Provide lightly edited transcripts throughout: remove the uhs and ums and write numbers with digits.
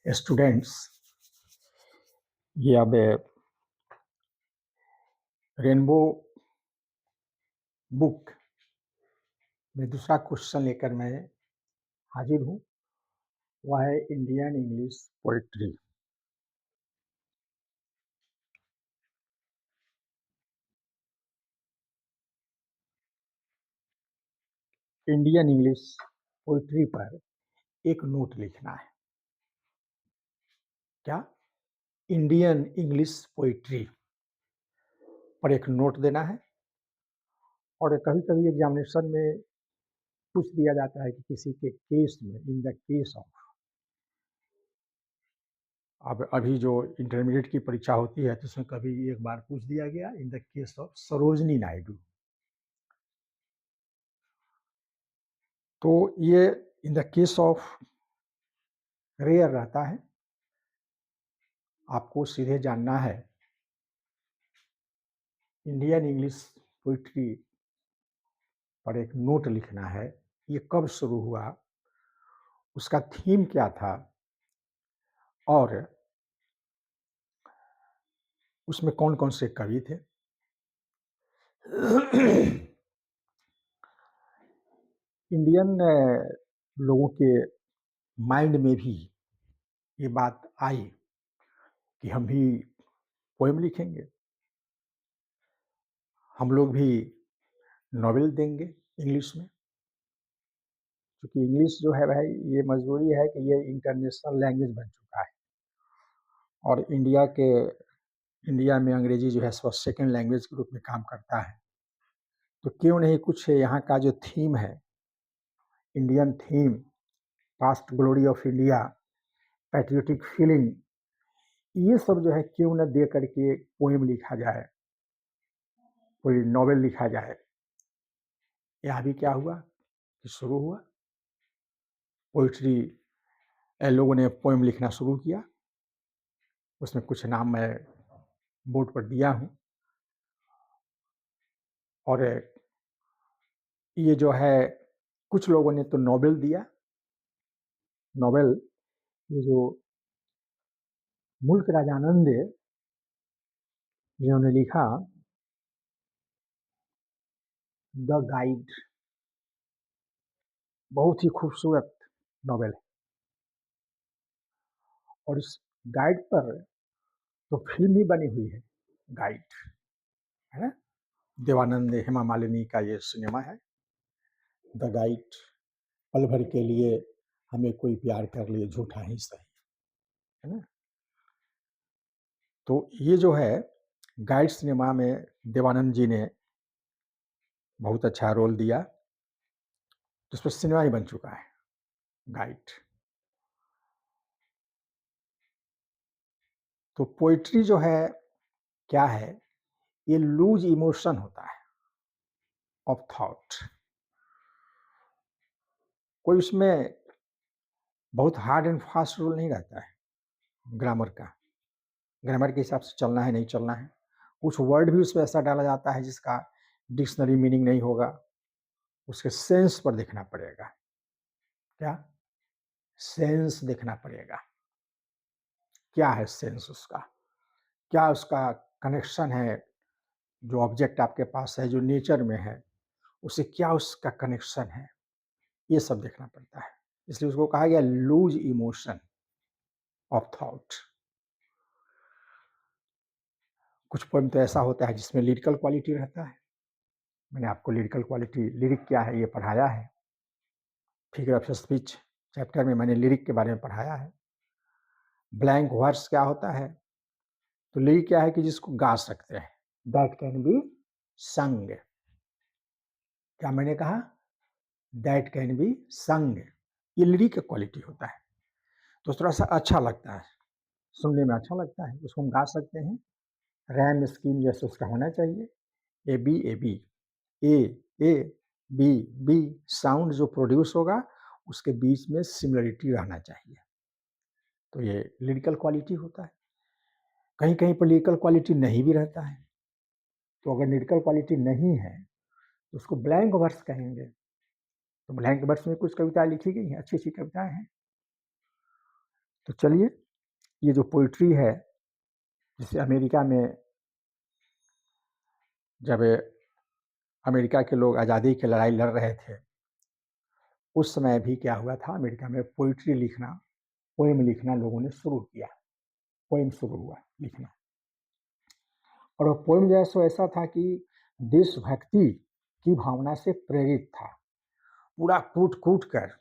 Students, ये अब rainbow book में दूसरा क्वेश्चन लेकर मैं हाजिर हूँ। वह है Indian English poetry. Indian English poetry पर एक नोट लिखना है। क्या? इंडियन इंग्लिश पोइट्री पर एक नोट देना है। और कभी-कभी एग्जामिनेशन में पूछ दिया जाता है कि किसी के केस में, इन द केस ऑफ, अब अभी जो इंटरमीडिएट की परीक्षा होती है तो उसमें कभी एक बार पूछ दिया गया in the case of Sarojini Naidu. तो ये in the case of rare रहता है। आपको सीधे जानना है इंडियन इंग्लिश पोइट्री पर एक नोट लिखना है। ये कब शुरू हुआ, उसका थीम क्या था और उसमें कौन कौन से कवि थे। इंडियन लोगों के माइंड में भी ये बात आई कि हम भी पोएम लिखेंगे, हम लोग भी नॉवेल देंगे इंग्लिश में। क्योंकि इंग्लिश जो है भाई, ये मजबूरी है कि ये इंटरनेशनल लैंग्वेज बन चुका है और इंडिया में अंग्रेजी जो है सेकेंड लैंग्वेज के रूप में काम करता है। तो क्यों नहीं कुछ यहाँ का जो थीम है, Indian theme, past glory of India, patriotic feeling, ये सब जो है क्यों न दे करके पोएम लिखा जाए, कोई नॉवेल लिखा जाए। यहाँ भी क्या हुआ कि शुरू हुआ पोइट्री, लोगों ने पोएम लिखना शुरू किया। उसमें कुछ नाम मैं बोर्ड पर दिया हूँ और ये जो है कुछ लोगों ने तो नॉवेल दिया। नॉवेल, ये जो मुल्क राजानंद जिन्होंने लिखा द गाइड, बहुत ही खूबसूरत नॉवेल है। और इस गाइड पर तो फिल्म ही बनी हुई है, गाइड, है ना। देवानंद हेमा मालिनी का ये सिनेमा है द गाइड। पल भर के लिए हमें कोई प्यार कर लिए झूठा ही सही, है ना। तो ये जो है गाइड सिनेमा में देवानंद जी ने बहुत अच्छा रोल दिया, तो उस पर सिनेमा ही बन चुका है गाइड। तो पोइट्री जो है क्या है, ये लूज इमोशन होता है ऑफ थॉट। कोई उसमें बहुत हार्ड एंड फास्ट रूल नहीं रहता है ग्रामर का, ग्रामर के हिसाब से चलना है नहीं चलना है। कुछ वर्ड भी उसमें ऐसा डाला जाता है जिसका डिक्शनरी मीनिंग नहीं होगा, उसके सेंस पर देखना पड़ेगा। क्या? सेंस देखना पड़ेगा, क्या है सेंस उसका, क्या उसका कनेक्शन है, जो ऑब्जेक्ट आपके पास है, जो नेचर में है, उससे क्या उसका कनेक्शन है, ये सब देखना पड़ता है। इसलिए उसको कहा गया लूज इमोशन ऑफ थॉट। कुछ पोएम तो ऐसा होता है जिसमें लिरिकल क्वालिटी रहता है। मैंने आपको लिरिकल क्वालिटी, लिरिक क्या है ये पढ़ाया है। फिगर ऑफ स्पीच चैप्टर में मैंने लिरिक के बारे में पढ़ाया है। ब्लैंक वर्स क्या होता है, तो लिरिक क्या है कि जिसको गा सकते हैं, दैट कैन बी संग। क्या मैंने कहा? दैट कैन बी संग, ये लिरिक का क्वालिटी होता है। तो थोड़ा सा अच्छा लगता है, सुनने में अच्छा लगता है, उसको हम गा सकते हैं। रैम स्कीम जैसे उसका होना चाहिए, A B A B, A A B B, sound जो प्रोड्यूस होगा उसके बीच में सिमिलरिटी रहना चाहिए। तो ये लिरिकल क्वालिटी होता है। कहीं कहीं पर लिरिकल क्वालिटी नहीं भी रहता है, तो अगर लिरिकल क्वालिटी नहीं है तो उसको ब्लैंक वर्स कहेंगे। तो ब्लैंक वर्स में कुछ कविताएं लिखी गई हैं, अच्छी अच्छी कविताएं हैं, तो चलिए, ये जो पोइट्री है, जिसे अमेरिका में जब अमेरिका के लोग आज़ादी की लड़ाई लड़ रहे थे, उस समय भी क्या हुआ था, अमेरिका में पोइट्री लिखना, पोएम लिखना लोगों ने शुरू किया। पोएम शुरू हुआ लिखना, और वो पोएम जो है सो ऐसा था कि देशभक्ति की भावना से प्रेरित था। पूरा कूट-कूट कर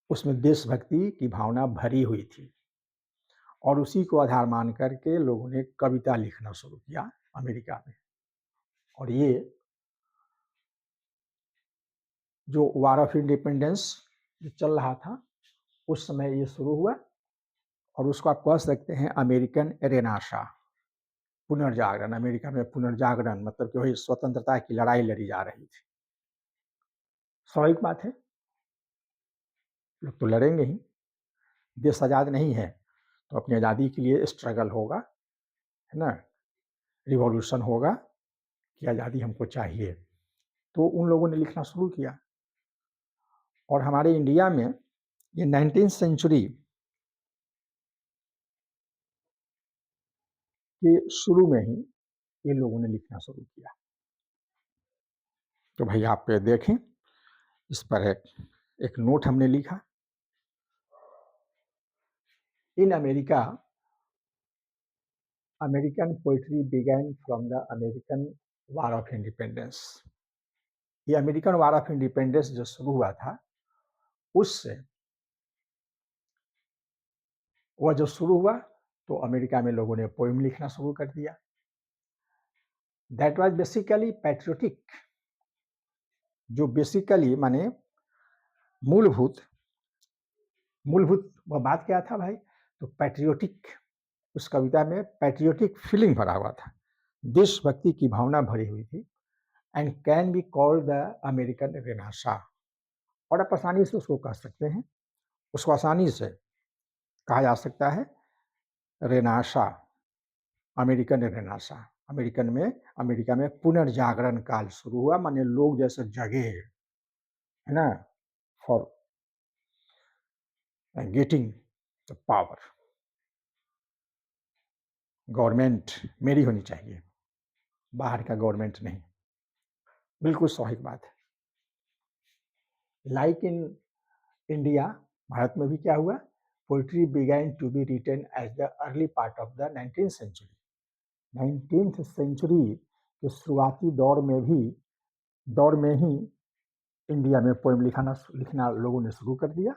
उसमें देशभक्ति की भावना भरी हुई थी, और उसी को आधार मान कर के लोगों ने कविता लिखना शुरू किया अमेरिका में। और ये जो वॉर ऑफ इंडिपेंडेंस जो चल रहा था, उस समय ये शुरू हुआ, और उसको आप कह सकते हैं अमेरिकन रेनेसां, पुनर्जागरण। अमेरिका में पुनर्जागरण मतलब कि वही स्वतंत्रता की लड़ाई लड़ी जा रही थी। स्वाभाविक बात है, लोग तो लड़ेंगे ही। देश आज़ाद नहीं है तो अपनी आज़ादी के लिए स्ट्रगल होगा, है ना, रिवॉल्यूशन होगा कि आज़ादी हमको चाहिए। तो उन लोगों ने लिखना शुरू किया, और हमारे इंडिया में ये 19th सेंचुरी के शुरू में ही ये लोगों ने लिखना शुरू किया। तो भाई आप देखें, इस पर एक नोट हमने लिखा। In America, American poetry began from the American war of independence. ये अमेरिकन वॉर ऑफ इंडिपेंडेंस जो शुरू हुआ था, उससे वह जो शुरू हुआ तो अमेरिका में लोगों ने पोएम लिखना शुरू कर दिया। दैट वाज बेसिकली पैट्रियोटिक, जो बेसिकली माने मूलभूत वह बात क्या था भाई, तो पैट्रियोटिक, उस कविता में पैट्रियोटिक फीलिंग भरा हुआ था, देशभक्ति की भावना भरी हुई थी। And can be called the American renaissance, और आप आसानी से उसको कह सकते हैं, उसको आसानी से कहा जा सकता है रेनेसां, अमेरिकन रेनेसां। अमेरिका में पुनर्जागरण काल शुरू हुआ, माने लोग जैसे जगे, है ना, for getting the power. Government मेरी होनी चाहिए, बाहर का गवर्नमेंट नहीं। बिल्कुल स्वाभाविक बात है। लाइक इन इंडिया, भारत में भी क्या हुआ, poetry began to be written as the early part of the 19th century. 19th century के शुरुआती दौर में ही इंडिया में पोएम लिखना लोगों ने शुरू कर दिया।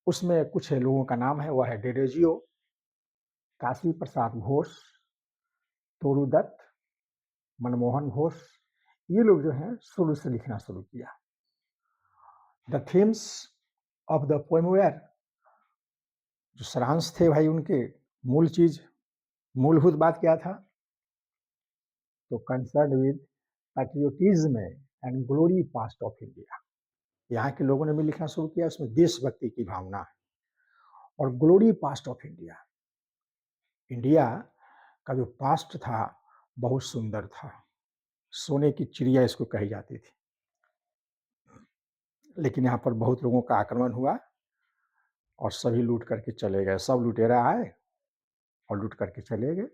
उसमें कुछ लोगों का नाम है, वह है डेरोजियो, काशी प्रसाद घोष, तोरू दत्त, मनमोहन घोष। ये लोग जो हैं शुरू से लिखना शुरू किया। The themes of the poem were, जो सारांश थे भाई उनके, मूलभूत बात क्या था, तो concern with patriotism and glory past of India. यहाँ के लोगों ने भी लिखना शुरू किया, उसमें देशभक्ति की भावना है, और glory past of India, India का जो पास्ट था बहुत सुंदर था, सोने की चिड़िया इसको कही जाती थी। लेकिन यहाँ पर बहुत लोगों का आक्रमण हुआ और सभी लूट करके चले गए, सब लुटेरा आए और लूट करके चले गए।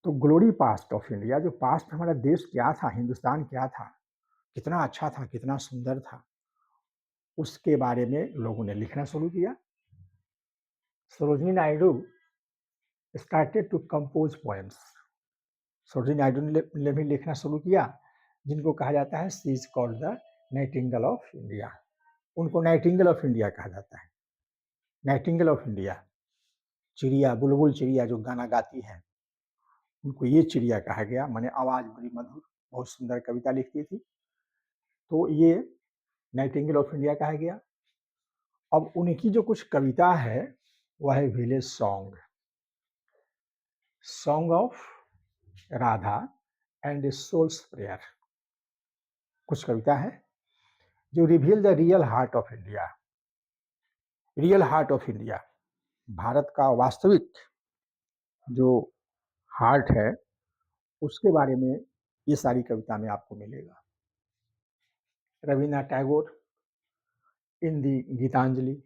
तो ग्लोरी पास्ट ऑफ इंडिया, जो पास्ट हमारा देश क्या था, हिंदुस्तान क्या था, कितना अच्छा था, कितना सुंदर था, उसके बारे में लोगों ने लिखना शुरू किया। Sarojini Naidu started to compose poems. Sarojini Naidu ने भी लिखना शुरू किया, जिनको कहा जाता है she is called the nightingale of India. उनको नाइटिंगेल ऑफ इंडिया कहा जाता है। नाइटिंगेल ऑफ इंडिया, चिड़िया, बुलबुल चिड़िया जो गाना गाती है, उनको ये चिड़िया कहा गया, माने आवाज बड़ी मधुर, बहुत सुंदर कविता लिखती थी, तो ये नाइटिंगेल ऑफ इंडिया कहा गया। अब उनकी जो कुछ कविता है वह है village song, song of Radha and soul's prayer. कुछ कविता है जो reveal the real heart of India, real heart of India, Bharat का वास्तविक जो हार्ट है, उसके बारे में ये सारी कविता में आपको मिलेगा। Rabindranath Tagore in the Gitanjali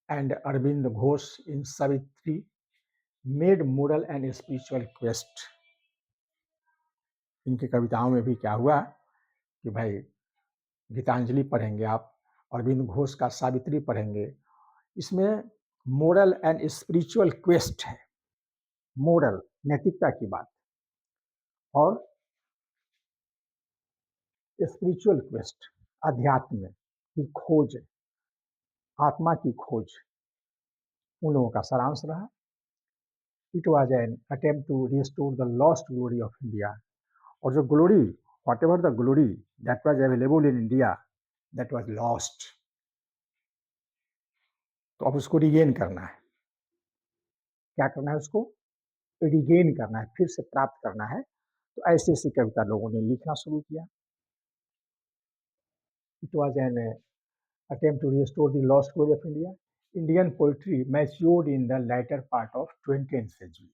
and Arvind Ghosh in Savitri made moral and spiritual quest. इनकी कविताओं में भी क्या हुआ कि भाई गीतांजलि पढ़ेंगे आप, अरविंद घोष का सावित्री पढ़ेंगे, इसमें मोरल एंड स्पिरिचुअल क्वेस्ट है, मोरल नैतिकता की बात और स्पिरिचुअल क्वेस्ट अध्यात्म की खोज, आत्मा की खोज, उन लोगों का सारांश रहा। It was an attempt to restore the lost glory of India, और जो glory, whatever the glory that was available in India that was lost, तो अब उसको रिगेन करना है। क्या करना है? उसको रिगेन करना है, फिर से प्राप्त करना है। तो ऐसी ऐसी कविता लोगों ने लिखना शुरू किया। It was N attempt to restore the lost glory of India. Indian poetry matured in the latter part of 20th century,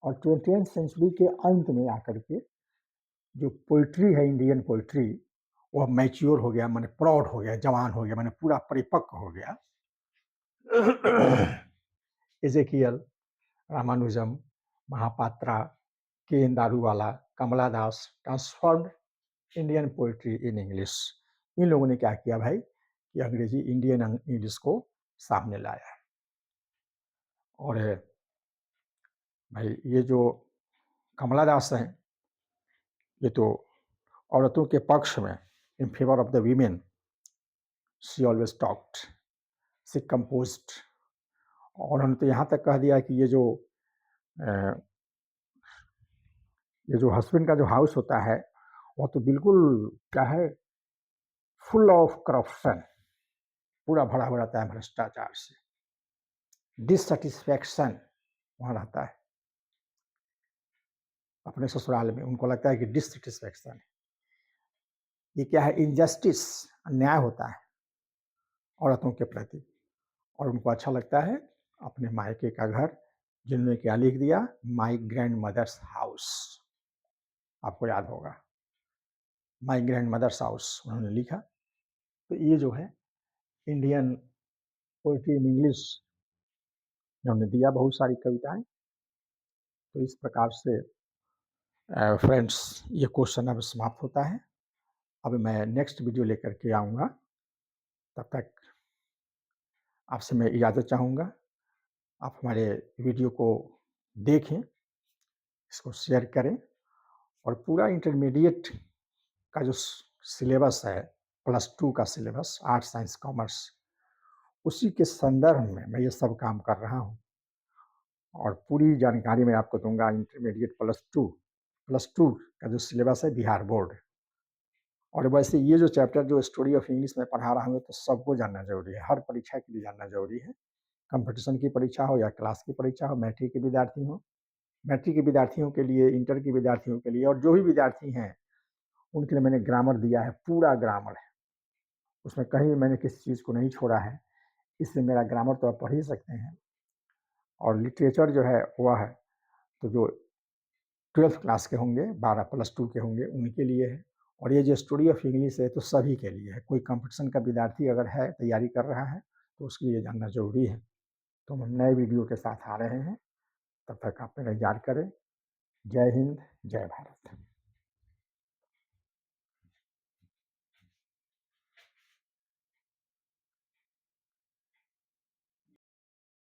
और 20th century के अंत में आकर के जो पोइट्री है, इंडियन पोइट्री, वह मैच्योर हो गया, माने प्रौढ़ हो गया, जवान हो गया, माने पूरा परिपक्व हो गया। Ezekiel, Ramanujan, Mahapatra, K N Daruwalla, Kamala Das transformed Indian poetry in English. इन लोगों ने क्या किया भाई कि अंग्रेजी इंडियन इंग्लिश को सामने लाया। और भाई ये जो कमला दास हैं, ये तो औरतों के पक्ष में, in favour of the women, she always talked, she composed, और उन्होंने तो यहाँ तक कह दिया कि ये जो हस्बैंड का जो हाउस होता है वो तो बिल्कुल क्या है, फुल ऑफ करप्शन, पूरा भरा हुआ रहता है भ्रष्टाचार से, डिससेटिस्फैक्शन वहाँ रहता है अपने ससुराल में। उनको लगता है कि डिससेटिस्फैक्शन है, ये क्या है, इनजस्टिस, अन्याय होता है औरतों के प्रति, और उनको अच्छा लगता है अपने मायके का घर, जिन्होंने क्या लिख दिया, माई ग्रैंड मदर्स हाउस, आपको याद होगा, माई ग्रैंड मदर्स हाउस उन्होंने लिखा। तो ये जो है इंडियन पोइट्री इन इंग्लिश, उन्होंने दिया बहुत सारी कविताएं। तो इस प्रकार से फ्रेंड्स ये क्वेश्चन अब समाप्त होता है। अब मैं नेक्स्ट वीडियो लेकर के आऊँगा, तब तक आपसे मैं इजाज़त चाहूँगा। आप हमारे वीडियो को देखें, इसको शेयर करें, और पूरा इंटरमीडिएट का जो सिलेबस है, +2 का सिलेबस, आर्ट्स साइंस कॉमर्स, उसी के संदर्भ में मैं ये सब काम कर रहा हूँ, और पूरी जानकारी मैं आपको दूंगा। इंटरमीडिएट +2 का जो सिलेबस है बिहार बोर्ड, और वैसे ये जो चैप्टर जो स्टोरी ऑफ इंग्लिश में पढ़ा रहा हूँ तो सबको जानना जरूरी है, हर परीक्षा के लिए जानना जरूरी है। कंपटीशन की परीक्षा हो या क्लास की परीक्षा हो, मैट्रिक के विद्यार्थी हो, मैट्रिक के विद्यार्थियों के लिए, इंटर के विद्यार्थियों के लिए, और जो भी विद्यार्थी हैं उनके लिए मैंने ग्रामर दिया है, पूरा ग्रामर है, उसमें कहीं मैंने किसी चीज़ को नहीं छोड़ा है, इससे मेरा ग्रामर तो आप पढ़ ही सकते हैं। और लिटरेचर जो है वह है, तो जो 12th क्लास के होंगे, 12 +2 के होंगे, उनके लिए है। और ये जो स्टोरी ऑफ इंग्लिश है तो सभी के लिए है, कोई कंपटीशन का विद्यार्थी अगर है, तैयारी कर रहा है, तो उसके लिए जानना जरूरी है। तो हम नए वीडियो के साथ आ रहे हैं, तब तक आप इंतजार करें। जय हिंद, जय भारत।